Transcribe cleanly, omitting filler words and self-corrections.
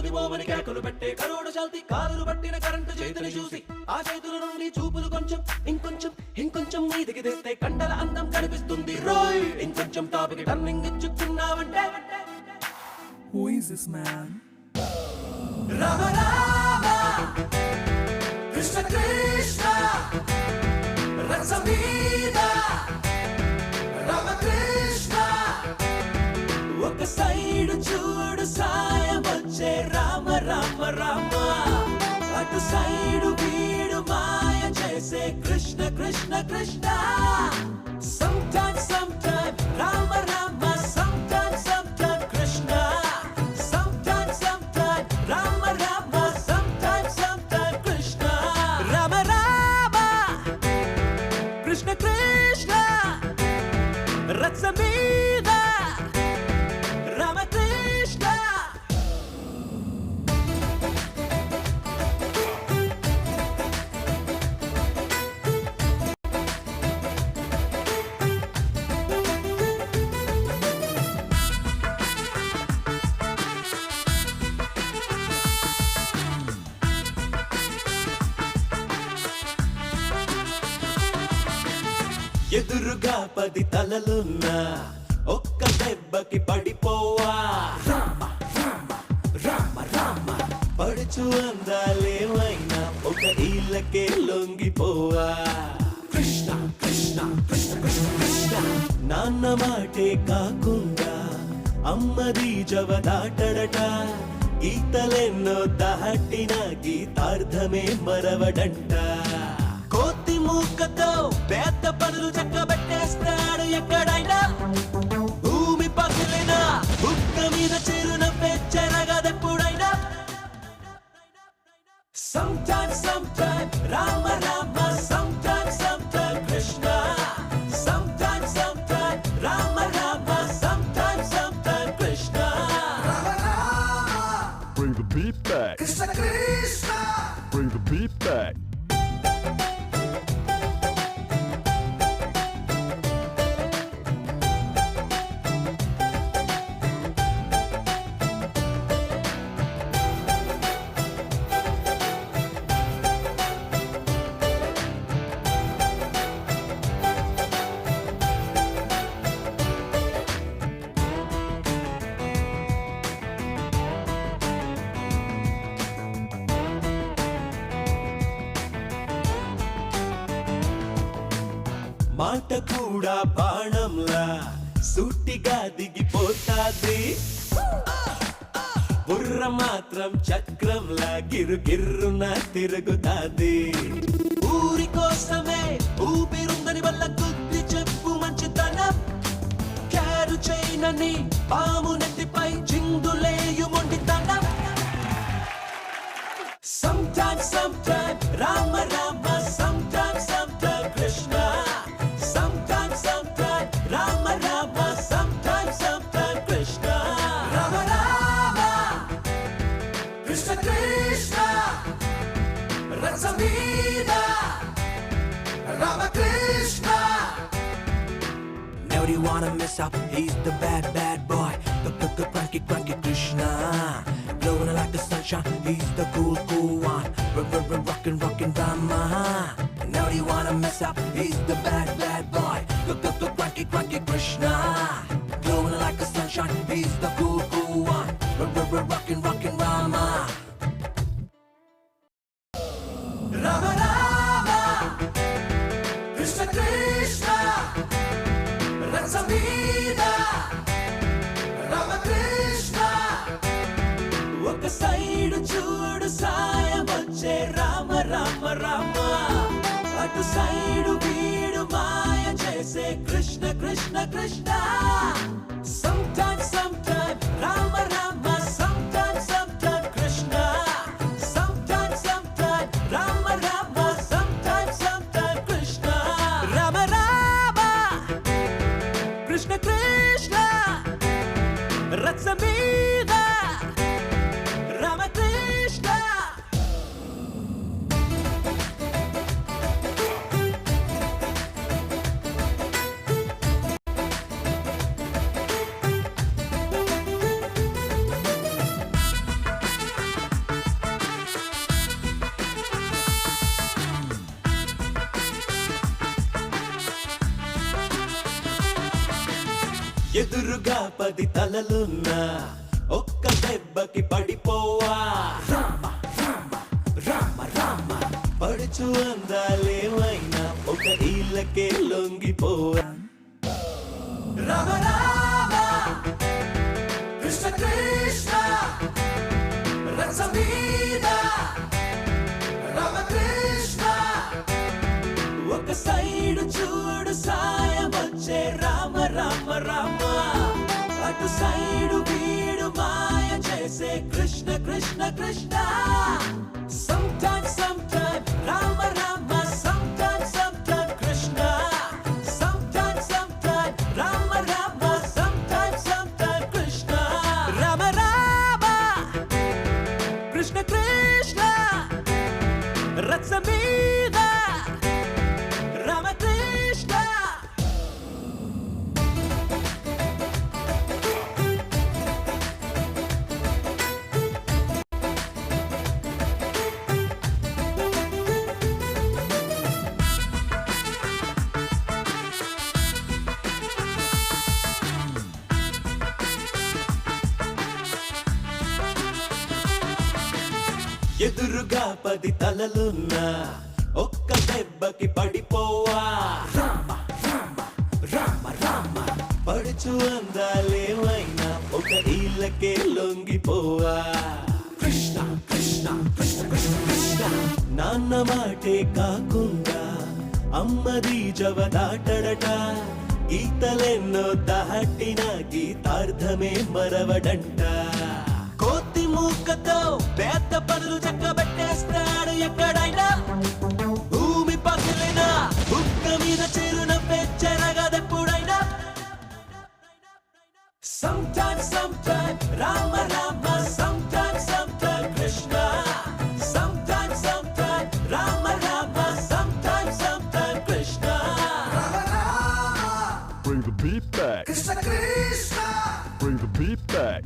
శాంతి మోమని కేకలు పెట్టే కరోడు శాంతి కాలులు పట్టిన కరెంటు చేతిని చూసి ఆ చేతుల నుండి చూపులు కొంచెం ఇంకొంచెం ఇంకొంచెం మీదికి తెస్తే కండల అందం కనిపిస్తుంది రోయ్ ఇంకొంచెం టాపిక్ టర్నింగ్ ఇచ్చుకున్నావంటే Who is this man? Rama Rama Krishna Krishna రసమీద రామకృష్ణ ఒక సైడు చూడు సాయం వచ్చే రామ రామ రామ అటు సైడు వీడు మాయ చేసే Krishna Krishna Krishna sometimes Rama Rama sometimes Krishna sometimes Rama Rama sometimes Krishna Rama Rama Krishna Krishna రసమీద రామకృష్ణ ఎదురుగా 10 తలలున్నా ఒక్క దెబ్బకి పడిపోవా రామ రామ రామ రామ పడుచు అందాలేమైనా ఒక ఈలకే లొంగిపోవా కృష్ణ కృష్ణ కృష్ణ కృష్ణ కృష్ణ నాన్న మాటే కాకుండా అమ్మది జవదాటడట గీతలెన్నో దాటిన గీతార్థమే మరవడంట కోతి మూకతో పెద్ద పనులు చక్కబెట్టేస్తాడు ఎక్కడైనా భూమి పగిలిన బుక్క మీద చిరునవ్వే చెరగదెప్పుడైనా sometimes Rama Rama sometimes Krishna sometimes Rama Rama sometimes Krishna Bring the beat back. Krishna Krishna Bring the beat back. మాట కూడా బాణంలా సూటిగా దిగిపోతాది బుర్ర మాత్రం చక్రంలా గిరుగిర్రున తిరుగుతాది ఊరి కోసమే ఊపిరుందని వల్ల గుద్ది చెప్పు మంచితనం క్యారు చేయనని పాము నెత్తిపై చిందులేయు మొండితనం sometimes Rama Rama sometimes Krishna sometimes Rama Rama sometimes Krishna Rama Rama Krishna Krishna రసమీద Ramakrishna Never you wanna mess up, he's the bad, bad boy. The cranky, cranky Krishna. Glowing like the sunshine, he's the cool, cool one. Rockin', rockin' Rama. Never you wanna mess up, he's the bad, bad boy. The cranky, cranky Krishna. Glowing like the sunshine, he's the cool, cool one. Rockin', rockin' Rama. Rama Rama Krishna Krishna రసమీద రామకృష్ణ ఒక side చూడు సాయం వచ్చే రామ రామ రామ అటు side వీడు మాయ చేసే Krishna Krishna Krishna sometimes Rama Rama sometimes Krishna sometimes Rama Rama sometimes Krishna Rama Rama Krishna Krishna రసమీద రామకృష్ణ ఎదురుగా 10 తలలున్నా ఒక్క దెబ్బకి పడిపోవా రామ రామ రామ రామ పడుచు అందాలేమైనా ఒక ఈలకే లొంగిపోవా రామ రామ కృష్ణ కృష్ణ రసమీద రామకృష్ణ ఒక సైడు చూడు సాయం వచ్చే రామ రామ రామ అటు సైడు వీడు మాయ చేసే Krishna Krishna Krishna Sometimes, sometimes, Rama Rama, sometimes, sometimes, Krishna. Sometimes, sometimes, Rama Rama, sometimes, sometimes, Krishna. Rama Rama, Krishna Krishna, Ratsamida, Rama Krishna. ఎదురుగా 10 తలలున్నా ఒక్క దెబ్బకి పడిపోవా రామ రామ రామ రామ పడుచు అందాలేమైనా ఒక ఈలకే లొంగిపోవా కృష్ణ కృష్ణ కృష్ణ కృష్ణ కృష్ణ నాన్న మాటే కాకుండా అమ్మది జవదాటడట గీతలెన్నో దాటిన గీతార్థమే మరవడంట కోతి మూకతో పెద్ద పనులు చక్కబెట్టేస్తాడు ఎక్కడైనా భూమి పగిలినా బుక్క మీద చిరునవ్వే చెరగదెప్పుడైనా Sometimes, sometimes, Rama Rama, sometimes, sometimes, Krishna. Sometimes, sometimes, Rama Rama, sometimes, sometimes, Krishna. Bring the beat back. Krishna Krishna. Bring the beat back.